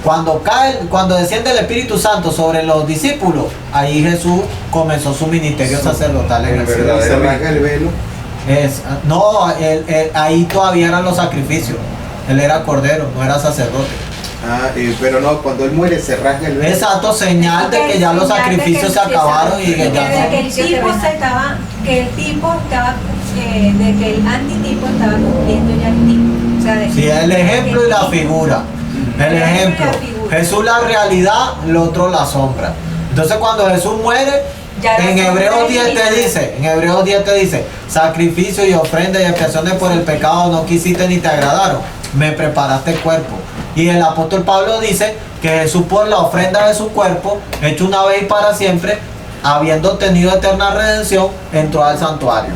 Cuando desciende el Espíritu Santo sobre los discípulos, ahí Jesús comenzó su ministerio sacerdotal en el cielo. ¿Se rasga el velo? Ahí todavía eran los sacrificios. Él era cordero, no era sacerdote. Pero no, cuando él muere se rasga el velo. Exacto, señal de que ya los sacrificios se acabaron y que ya no. Que el antitipo estaba cumpliendo ya el tipo. O sea, Sí, el ejemplo y la figura. El ejemplo. Jesús la realidad, el otro la sombra. Entonces cuando Jesús muere, en Hebreos 10 te dice, sacrificio y ofrenda y expiaciones por el pecado no quisiste ni te agradaron, me preparaste el cuerpo. Y el apóstol Pablo dice que Jesús por la ofrenda de su cuerpo, hecho una vez y para siempre, habiendo obtenido eterna redención, entró al santuario.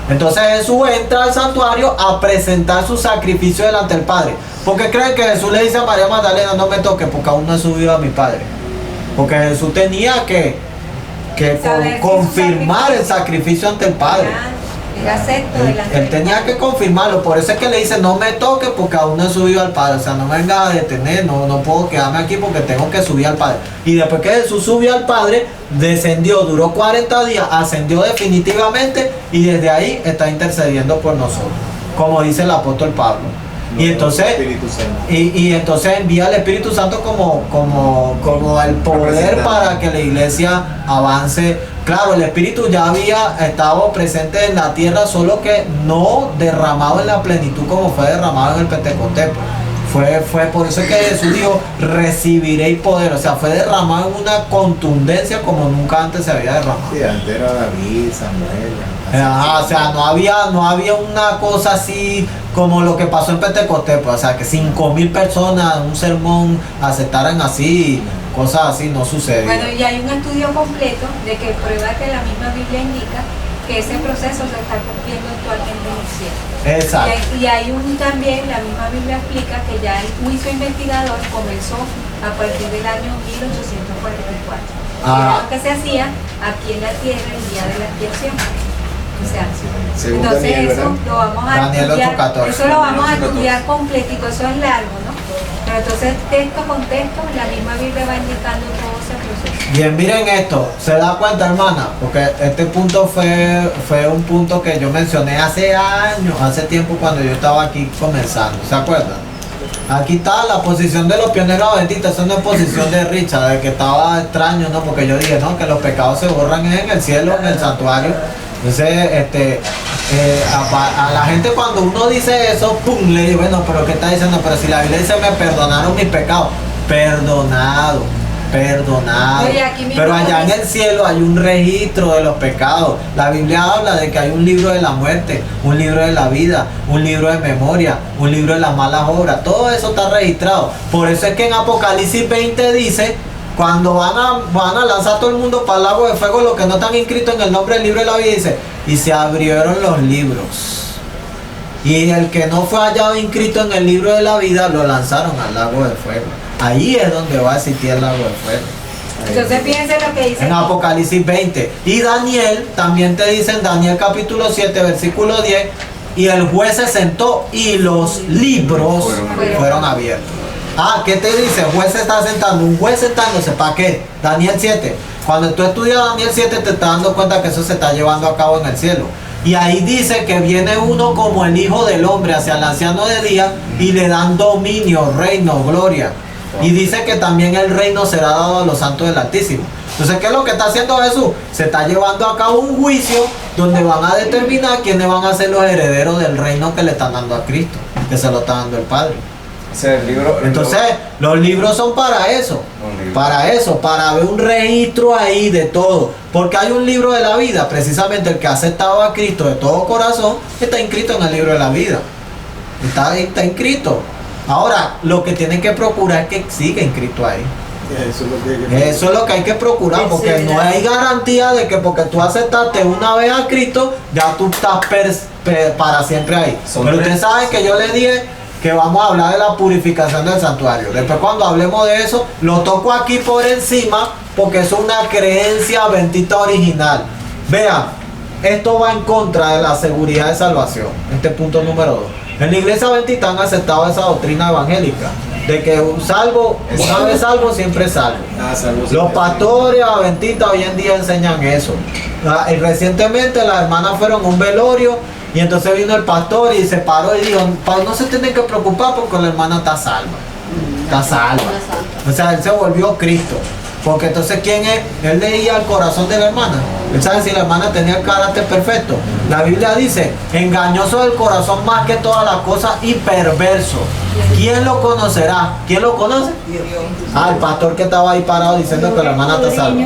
Entonces Jesús entra al santuario a presentar su sacrificio delante del Padre. ¿Por qué creen que Jesús le dice a María Magdalena, no me toques porque aún no he subido a mi Padre? Porque Jesús tenía que confirmar el sacrificio ante el Padre. Él tenía que confirmarlo, por eso es que le dice, no me toques porque aún no he subido al Padre. O sea, no me venga a detener, no puedo quedarme aquí porque tengo que subir al Padre. Y después que Jesús subió al Padre, descendió, duró 40 días, ascendió definitivamente y desde ahí está intercediendo por nosotros, como dice el apóstol Pablo. Y entonces, entonces envía al Espíritu Santo como el poder para que la iglesia avance. Claro, el Espíritu ya había estado presente en la tierra, solo que no derramado en la plenitud como fue derramado en el Pentecostés. Fue por eso que Jesús dijo, recibiréis poder. O sea, fue derramado en una contundencia como nunca antes se había derramado. Sí, antes era David, Samuel. O sea, no había una cosa así como lo que pasó en Pentecostés. Pues, o sea, que 5,000 personas, un sermón, aceptaran así, cosas así, no sucedió. Bueno, y hay un estudio completo de que prueba que la misma Biblia indica que ese proceso se está cumpliendo actualmente en el cielo. Exacto. Y hay también, la misma Biblia explica que ya el juicio investigador comenzó a partir del año 1844. Era lo que se hacía aquí en la tierra el día de la expiación. O sea, entonces Daniel, eso lo vamos a Daniel estudiar, 8:14. eso lo vamos a estudiar completico, eso es largo, ¿no? Pero entonces texto con texto, la misma Biblia va indicando todo ese proceso. Bien, miren esto, se da cuenta, hermana, porque este punto fue un punto que yo mencioné hace años, hace tiempo cuando yo estaba aquí comenzando, ¿se acuerdan? Aquí está la posición de los pioneros adventistas, eso no es posición de Richard, de que estaba extraño, ¿no? Porque yo dije, no, que los pecados se borran en el cielo, en el santuario. Entonces, a la gente cuando uno dice eso, pum, le digo, bueno, pero ¿qué está diciendo? Pero si la Biblia dice, me perdonaron mis pecados, perdonado. Pero allá en el cielo hay un registro de los pecados. La Biblia habla de que hay un libro de la muerte, un libro de la vida, un libro de memoria, un libro de las malas obras. Todo eso está registrado. Por eso es que en Apocalipsis 20 dice, cuando van a lanzar todo el mundo para el lago de fuego, los que no están inscritos en el nombre del libro de la vida, dice, y se abrieron los libros. Y el que no fue hallado inscrito en el libro de la vida, lo lanzaron al lago de fuego. Ahí es donde va a existir el lago de fuego. Entonces fíjense lo que dice en Apocalipsis 20. Y Daniel, también te dice en Daniel capítulo 7, versículo 10, y el juez se sentó y los libros fueron abiertos. ¿Qué te dice? El juez se está sentando. Un juez sentándose, ¿para qué? Daniel 7. Cuando tú estudias Daniel 7 te estás dando cuenta que eso se está llevando a cabo en el cielo. Y ahí dice que viene uno como el Hijo del Hombre hacia el anciano de día y le dan dominio, reino, gloria. Y dice que también el reino será dado a los santos del Altísimo. Entonces, ¿qué es lo que está haciendo Jesús? Se está llevando a cabo un juicio donde van a determinar quiénes van a ser los herederos del reino que le están dando a Cristo, que se lo está dando el Padre. O sea, Entonces, los libros son para eso, para ver un registro ahí de todo. Porque hay un libro de la vida, precisamente el que ha aceptado a Cristo de todo corazón, está inscrito en el libro de la vida. Está inscrito. Ahora, lo que tienen que procurar es que siga inscrito ahí. Eso es lo que hay que procurar, porque no hay garantía de que porque tú aceptaste una vez a Cristo, ya tú estás para siempre ahí. Pero ustedes saben que yo les dije que vamos a hablar de la purificación del santuario. Después cuando hablemos de eso, lo toco aquí por encima, porque es una creencia adventista original. Vean, esto va en contra de la seguridad de salvación. Este punto número 2. En la iglesia adventista han aceptado esa doctrina evangélica. de que salvo, una vez salvo, siempre salvo. Los pastores adventistas hoy en día enseñan eso. Y recientemente las hermanas fueron a un velorio y entonces vino el pastor y se paró y dijo, no se tienen que preocupar porque la hermana está salva. Está salva. O sea, él se volvió Cristo. Porque entonces, ¿quién es? Él leía el corazón de la hermana. Él sabe si la hermana tenía el carácter perfecto. La Biblia dice, engañoso es el corazón más que todas las cosas y perverso. ¿Quién lo conocerá? ¿Quién lo conoce? Dios. Ah, el pastor que estaba ahí parado diciendo que la hermana está salva.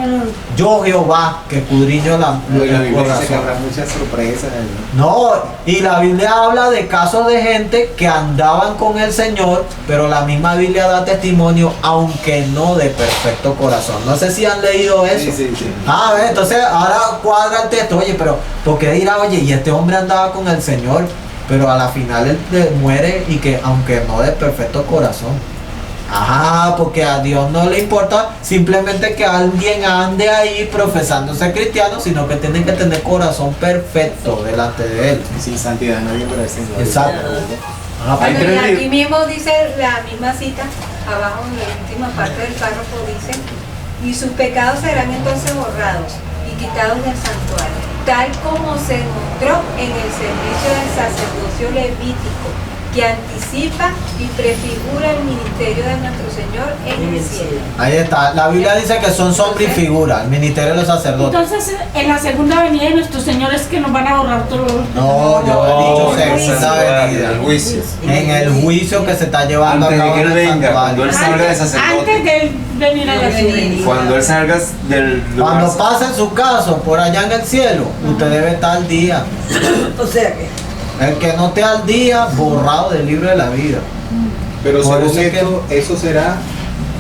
Yo, Jehová, que escudriño la Biblia corazón. dice que habrá muchas sorpresas. No, y la Biblia habla de casos de gente que andaban con el Señor, pero la misma Biblia da testimonio, aunque no de perfecto corazón. No sé si han leído eso. Sí. Ah, entonces ahora cuadra el texto. Oye, pero ¿por qué dirá, oye, y este hombre andaba con el Señor, pero a la final él muere y que aunque no de perfecto corazón? Ajá, porque a Dios no le importa simplemente que alguien ande ahí profesándose cristiano, sino que tiene que tener corazón perfecto delante de él. Sin santidad nadie merece. Exacto. Bueno, y aquí mismo dice la misma cita, abajo en la última parte del párrafo dice, y sus pecados serán entonces borrados y quitados del santuario, tal como se mostró en el servicio del sacerdocio levítico, que anticipa y prefigura el ministerio de nuestro Señor en el cielo. Ahí está, la Biblia dice que son sombra y figura, el ministerio de los sacerdotes. Entonces, en la segunda venida de nuestro Señor es que nos van a borrar todo. No, yo he dicho segunda venida. El juicio. En el juicio que se está llevando Antes a de cabo que en él el venga, cuando él santuario. salga de sacerdote. Antes de él venir a la ciudad. Cuando él salga del lugar. Cuando pase en su caso, por allá en el cielo, usted debe estar al día. O sea que. El que no esté al día, borrado del libro de la vida. Pero Por según eso esto, eso será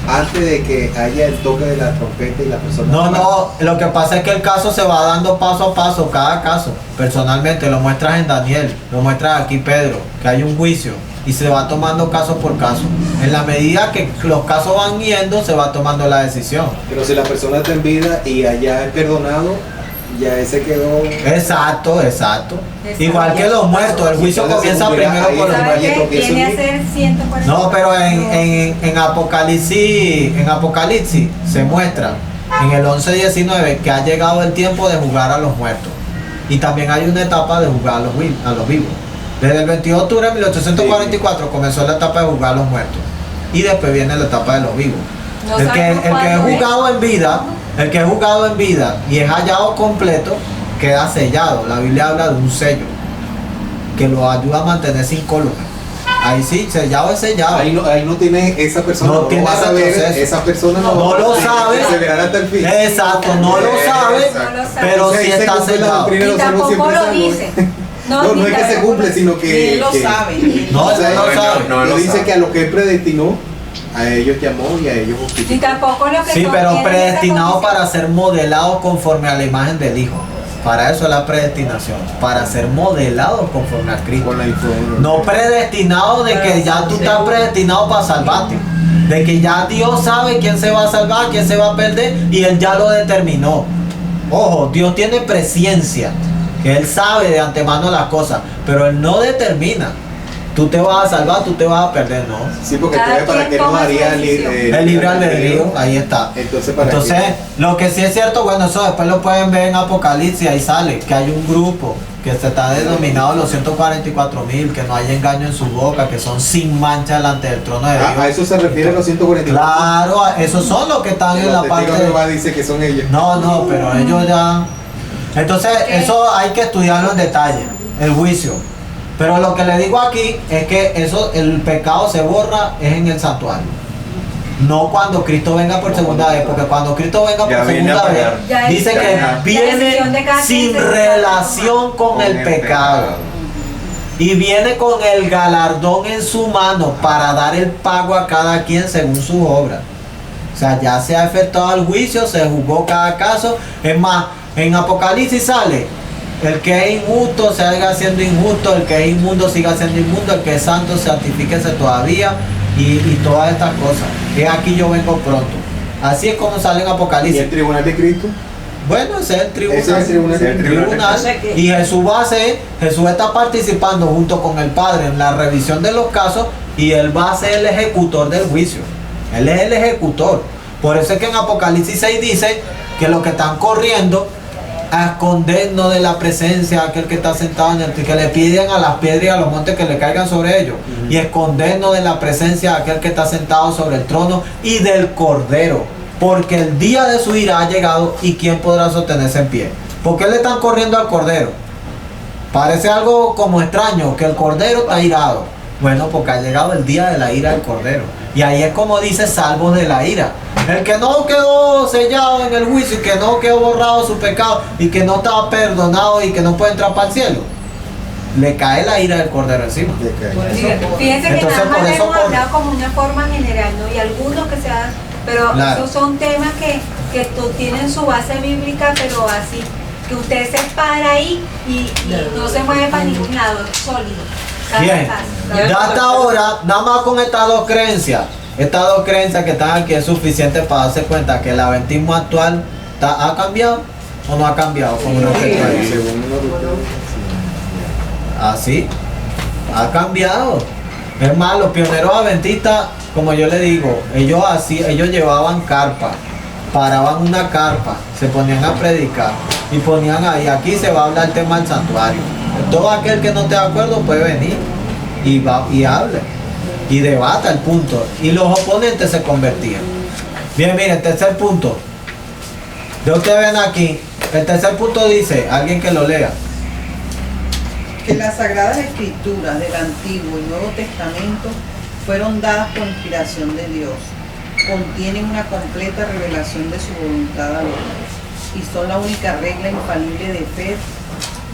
antes de que haya el toque de la trompeta y la persona. No, lo que pasa es que el caso se va dando paso a paso, cada caso. Personalmente, lo muestras en Daniel, lo muestras aquí Pedro, que hay un juicio y se va tomando caso por caso. En la medida que los casos van yendo, se va tomando la decisión. Pero si la persona está en vida y allá es perdonado, ya ese quedó. Exacto. Igual que los muertos, el juicio comienza primero con los ¿Sabe muertos. qué? Viene a ser 140. No, pero en Apocalipsis se muestra en el 11:19 que ha llegado el tiempo de juzgar a los muertos. Y también hay una etapa de juzgar a los vivos. Desde el 22 de octubre de 1844 comenzó la etapa de juzgar a los muertos. Y después viene la etapa de los vivos. No El que sabemos es cuándo juzgado en vida, el que es juzgado en vida y es hallado completo, queda sellado. La Biblia habla de un sello que lo ayuda a mantenerse incólume. Ahí sí, sellado es sellado. Ahí no tiene esa persona, No no tiene lo va a saber, retroceso. esa persona No lo sabe. perseverar hasta el fin. Exacto, no lo sabe, Exacto. No lo sabe. pero O sea, sí ahí se está cumple la sellado. doctrina de Y los salvos tampoco siempre lo salvos. dice. No es que se cumple, sino que. Él lo que- sabe. No, o sea, él no sabe. no Él lo dice sabe. que a lo que él predestinó, a ellos llamó y a ellos justificó. Y tampoco lo que Sí, pero contiene esa predestinado condición. para ser modelado conforme a la imagen del Hijo. Para eso es la predestinación, para ser modelado conforme a Cristo. Con la influencia. No predestinado de que ya tú estás predestinado para salvarte. De que ya Dios sabe quién se va a salvar, quién se va a perder y Él ya lo determinó. Ojo, Dios tiene presciencia, que Él sabe de antemano las cosas, pero Él no determina. Tú te vas a salvar, tú te vas a perder, no. Sí, porque Cada entonces para quien qué nos toma su daría decisión. El libre albedrío, ahí está. Entonces, ¿para Entonces, qué? lo que sí es cierto, bueno, eso después lo pueden ver en Apocalipsis, ahí sale, que hay un grupo que se está denominado los 144,000, que no hay engaño en su boca, que son sin mancha delante del trono de Dios. A eso se refiere los 144. Claro, esos son los que están en la parte de de... Jehová dice que son ellos. No, pero ellos ya... Entonces, eso hay que estudiarlo en detalle, el juicio. Pero lo que le digo aquí es que eso, el pecado se borra es en el santuario. No cuando Cristo venga por segunda vez, porque cuando Cristo venga Ya por viene a segunda vez, pagar. Ya dice es- que ya- viene la decisión de cada quien sin se relación con el pecado. Y viene con el galardón en su mano para dar el pago a cada quien según sus obras. O sea, ya se ha efectuado el juicio, se juzgó cada caso. Es más, en Apocalipsis sale: el que es injusto se siga siendo injusto, el que es inmundo siga siendo inmundo, el que es santo santifíquese todavía, y todas estas cosas. Es aquí yo vengo pronto. Así es como sale en ¿Y Apocalipsis. el tribunal de Cristo? Bueno, ese es el tribunal. Ese es el tribunal. Ese es el Tribunal. O sea que- Y Jesús está participando junto con el Padre en la revisión de los casos y él va a ser el ejecutor del juicio. Él es el ejecutor. Por eso es que en Apocalipsis 6 dice que los que están corriendo a escondernos de la presencia de aquel que está sentado en el que le piden a las piedras y a los montes que le caigan sobre ellos, y escondernos de la presencia de aquel que está sentado sobre el trono y del Cordero, porque el día de su ira ha llegado y quién podrá sostenerse en pie. ¿Por qué le están corriendo al Cordero? Parece algo como extraño que el Cordero está irado. Bueno, porque ha llegado el día de la ira del Cordero. Y ahí es como dice, salvos de la ira. El que no quedó sellado en el juicio y que no quedó borrado su pecado y que no estaba perdonado y que no puede entrar para el cielo, le cae la ira del Cordero encima. Fíjense que Entonces, nada por más eso hemos hablado como una forma general, ¿no? Y algunos que se dan, pero Claro. esos son temas que tienen su base bíblica, pero así, que usted se para ahí y no se mueve para ningún lado, sólido. Cada Bien, caso. ya hasta ahora, nada más con estas dos creencias que están aquí es suficiente para darse cuenta que el adventismo actual ha cambiado o no ha cambiado con respecto a eso. Así, ha cambiado. Es más, los pioneros adventistas, como yo le digo, ellos llevaban carpa, paraban una carpa, se ponían a predicar y ponían ahí, aquí se va a hablar el tema del santuario. Todo aquel que no esté de acuerdo puede venir y hable y debata el punto, y los oponentes se convertían. Bien, miren, tercer punto. Ya ustedes ven aquí, el tercer punto dice, alguien que lo lea. Que las Sagradas Escrituras del Antiguo y Nuevo Testamento fueron dadas por inspiración de Dios. Contienen una completa revelación de su voluntad al hombre y son la única regla infalible de fe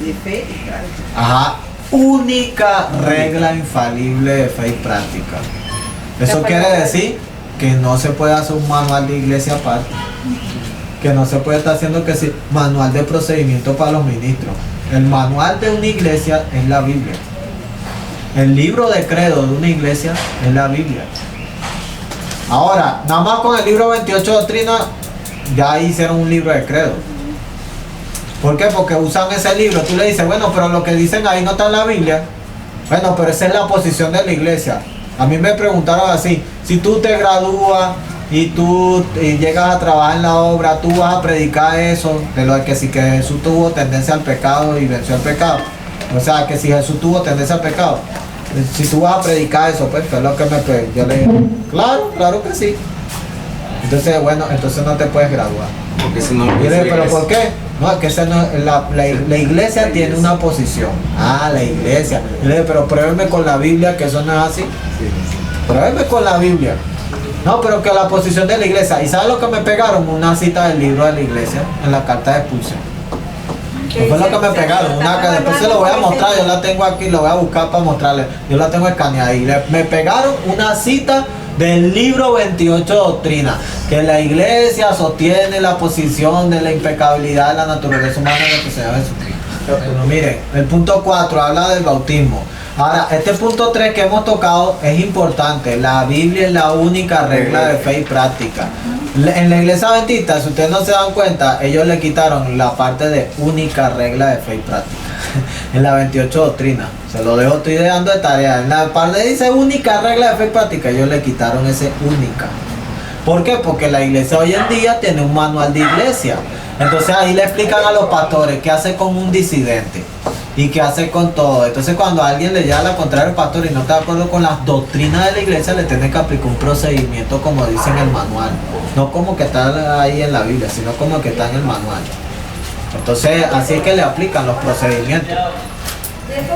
y práctica. Ajá, única regla infalible de fe y práctica. Eso quiere decir que no se puede hacer un manual de iglesia aparte, que no se puede estar haciendo que sí, manual de procedimiento para los ministros. El manual de una iglesia es la Biblia. El libro de credo de una iglesia es la Biblia. Ahora, nada más con el libro 28 de doctrina ya hicieron un libro de credo. ¿Por qué? Porque usan ese libro. Tú le dices, bueno, pero lo que dicen ahí no está en la Biblia. Bueno, pero esa es la posición de la iglesia. A mí me preguntaron así, si tú te gradúas y tú llegas a trabajar en la obra, tú vas a predicar eso, de lo de que si que Jesús tuvo tendencia al pecado y venció el pecado. O sea, que si Jesús tuvo tendencia al pecado, si tú vas a predicar eso, pues es lo que yo le digo, claro que sí. Entonces, bueno, entonces no te puedes graduar. Porque eso no Y yo le digo, ¿pero es por qué? No, es que esa no, la iglesia tiene una posición. Ah, la iglesia. Yo le digo, pero pruébeme con la Biblia que eso no es así. Pruébeme con la Biblia. No, pero que la posición de la iglesia. ¿Y sabes lo que me pegaron? Una cita del libro de la iglesia en la carta de expulsión. No fue lo que me pegaron, una que después se lo voy a mostrar, yo la tengo aquí, lo voy a buscar para mostrarle. Yo la tengo escaneada y me pegaron una cita del libro 28 de doctrina, que la iglesia sostiene la posición de la impecabilidad de la naturaleza humana de nuestro Señor Jesucristo. Pero miren, el punto 4 habla del bautismo. Ahora, este punto 3 que hemos tocado es importante. La Biblia es la única regla de fe y práctica. En la iglesia adventista, si ustedes no se dan cuenta, ellos le quitaron la parte de única regla de fe y práctica. En la 28 doctrina, se lo dejo, estoy dejando de tarea. En la parte dice única regla de fe y práctica, ellos le quitaron ese única. ¿Por qué? Porque la iglesia hoy en día tiene un manual de iglesia. Entonces ahí le explican a los pastores qué hace con un disidente y qué hace con todo. Entonces cuando alguien le lleva la contraria al pastor y no está de acuerdo con las doctrinas de la iglesia, le tiene que aplicar un procedimiento como dice en el manual. No como que está ahí en la Biblia, sino como que está en el manual. Entonces así es que le aplican los procedimientos.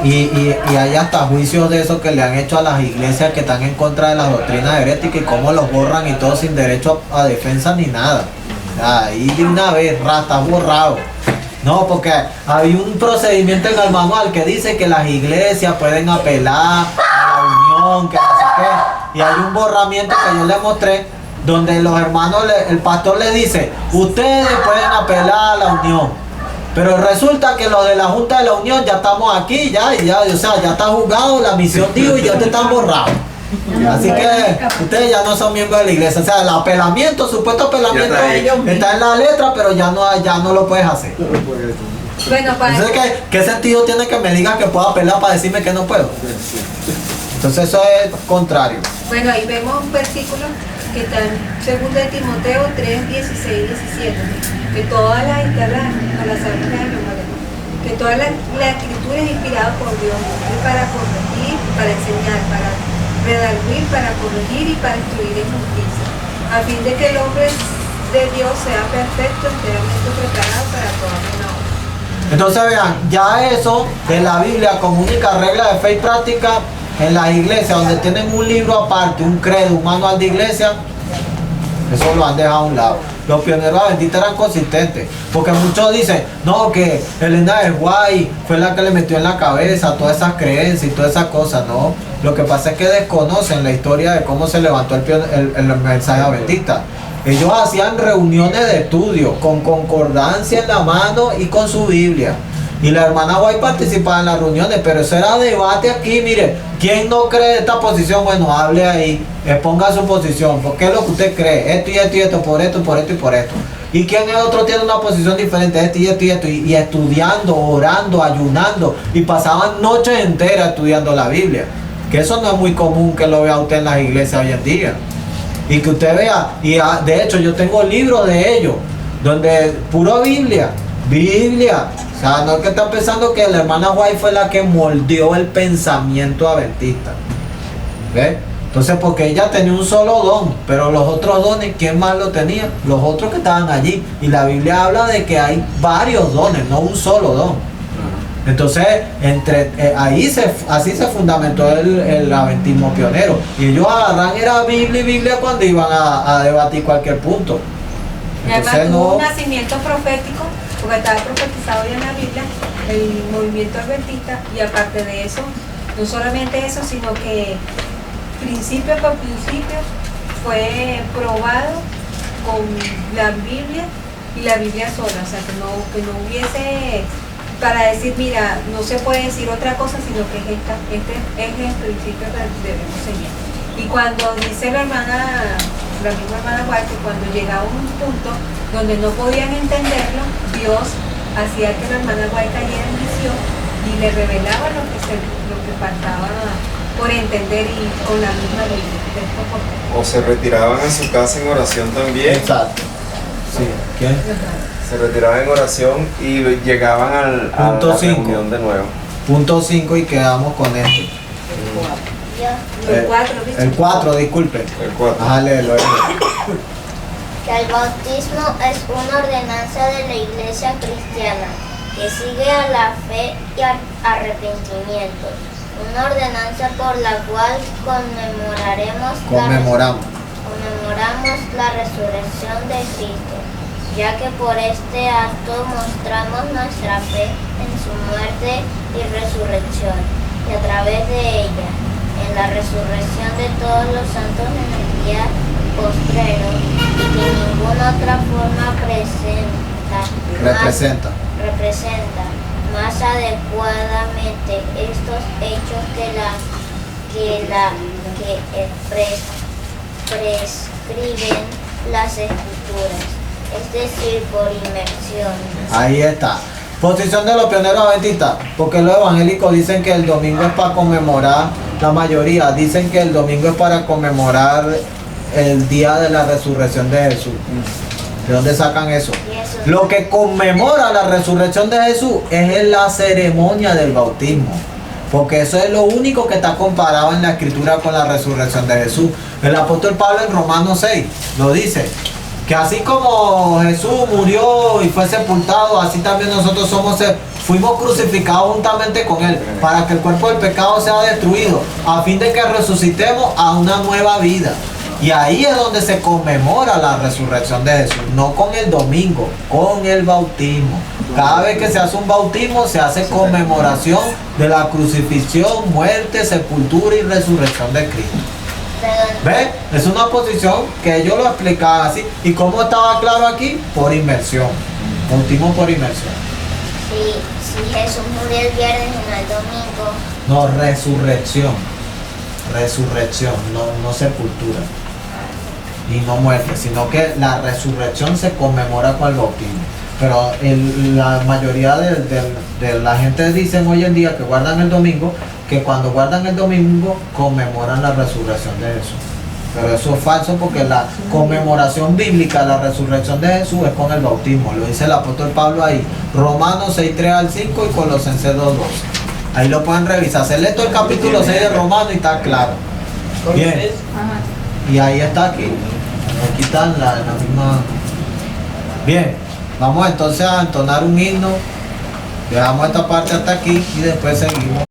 Y hay hasta juicios de eso que le han hecho a las iglesias que están en contra de las doctrinas heréticas y cómo los borran y todo sin derecho a defensa ni nada. Ahí de una vez, rata, borrado. No, porque había un procedimiento en el manual que dice que las iglesias pueden apelar a la unión, que no sé qué. Y hay un borramiento que yo le mostré donde los hermanos, el pastor le dice, ustedes pueden apelar a la unión. Pero resulta que los de la Junta de la Unión ya estamos aquí, o sea, ya está juzgado, la misión dijo y ya te están borrados. Así que ustedes ya no son miembros de la iglesia. O sea, el apelamiento, supuesto apelamiento Ya está ahí. está en la letra, pero ya no lo puedes hacer. Bueno, para Entonces, ¿qué sentido tiene que me digan que puedo apelar para decirme que no puedo? Entonces eso es contrario. Bueno, ahí vemos un versículo que está en 2 de Timoteo 3, 16, 17, que toda la que toda la escritura es inspirada por Dios, es para corregir, para enseñar, para redarguir, para corregir y para instruir en justicia, a fin de que el hombre de Dios sea perfecto, enteramente preparado para toda buena obra. Entonces vean, ya eso de la Biblia como única regla de fe y práctica en las iglesias donde tienen un libro aparte, un credo, un manual de iglesia, eso lo han dejado a un lado. Los pioneros adventistas eran consistentes, porque muchos dicen, no, que Elena de White fue la que le metió en la cabeza todas esas creencias y todas esas cosas, no. Lo que pasa es que desconocen la historia de cómo se levantó el mensaje adventista. Ellos hacían reuniones de estudio con concordancia en la mano y con su Biblia. Y la hermana White participaba en las reuniones, pero eso era debate aquí. Mire, ¿quién no cree esta posición? Bueno, hable ahí, exponga su posición. ¿Por qué es lo que usted cree? Esto y esto y esto, por esto, por esto y por esto. ¿Y quién es otro tiene una posición diferente? Esto y esto y esto. Y estudiando, orando, ayunando. Y pasaban noches enteras estudiando la Biblia. Que eso no es muy común que lo vea usted en las iglesias hoy en día. Y que usted vea, y de hecho yo tengo libros de ellos, donde puro Biblia. O sea, no es que están pensando que la hermana White fue la que moldeó el pensamiento adventista. ¿Ves? Entonces, porque ella tenía un solo don, pero los otros dones, ¿quién más lo tenía? Los otros que estaban allí. Y la Biblia habla de que hay varios dones, no un solo don. Entonces, así se fundamentó el adventismo pionero. Y ellos agarran era Biblia y Biblia cuando iban a debatir cualquier punto. Y además Entonces, tuvo no. un nacimiento profético, porque estaba profetizado ya en la Biblia, el movimiento adventista, y aparte de eso, no solamente eso, sino que principio por principio fue probado con la Biblia y la Biblia sola, o sea, que no hubiese para decir, mira, no se puede decir otra cosa, sino que este es el principio que debemos seguir. Y cuando dice la misma hermana White, que cuando llegaba un punto donde no podían entenderlo, Dios hacía que la hermana White cayera en visión y le revelaba lo que faltaba por entender, y con la misma Biblia. O se retiraban a su casa en oración también. Exacto. Sí. ¿Quién? Se retiraban en oración y llegaban a la Punto 5. reunión de nuevo. Punto 5 y quedamos con este. El 4, ¿viste? El 4, disculpe. El 4. Ajá, léelo. Que el bautismo es una ordenanza de la Iglesia cristiana que sigue a la fe y al arrepentimiento. Una ordenanza por la cual conmemoramos la resurrección de Cristo, ya que por este acto mostramos nuestra fe en su muerte y resurrección, y a través de ella, en la resurrección de todos los santos en el día postrero, y que ninguna otra forma representa más adecuadamente estos hechos prescriben las escrituras, es decir, por inmersión. Ahí está. Posición de los pioneros adventistas, porque los evangélicos dicen que el domingo es para conmemorar, la mayoría dicen que el domingo es para conmemorar el día de la resurrección de Jesús. ¿De dónde sacan eso? Lo que conmemora la resurrección de Jesús es la ceremonia del bautismo, porque eso es lo único que está comparado en la escritura con la resurrección de Jesús. El apóstol Pablo en Romanos 6 lo dice, que así como Jesús murió y fue sepultado, así también nosotros fuimos crucificados juntamente con Él, para que el cuerpo del pecado sea destruido, a fin de que resucitemos a una nueva vida. Y ahí es donde se conmemora la resurrección de Jesús, no con el domingo, con el bautismo. Cada vez que se hace un bautismo, se hace conmemoración de la crucifixión, muerte, sepultura y resurrección de Cristo. ¿Ves? Es una posición que ellos lo explicaban así. ¿Y cómo estaba claro aquí? Por inmersión. Bautismo por inmersión. Si Jesús murió el viernes y no el domingo. No, resurrección. resurrección, no sepultura y no muerte, sino que la resurrección se conmemora con el bautismo. Pero la mayoría de la gente dicen hoy en día que guardan el domingo, que cuando guardan el domingo conmemoran la resurrección de Jesús. Pero eso es falso, porque la conmemoración bíblica de la resurrección de Jesús es con el bautismo. Lo dice el apóstol Pablo ahí, Romanos 6:3 al 5 y Colosenses 2:12. Ahí lo pueden revisar. Se lee todo el capítulo 6 de Romanos y está claro. Bien. Y ahí está aquí. Aquí está en la misma. Bien. Vamos entonces a entonar un himno. Dejamos esta parte hasta aquí y después seguimos.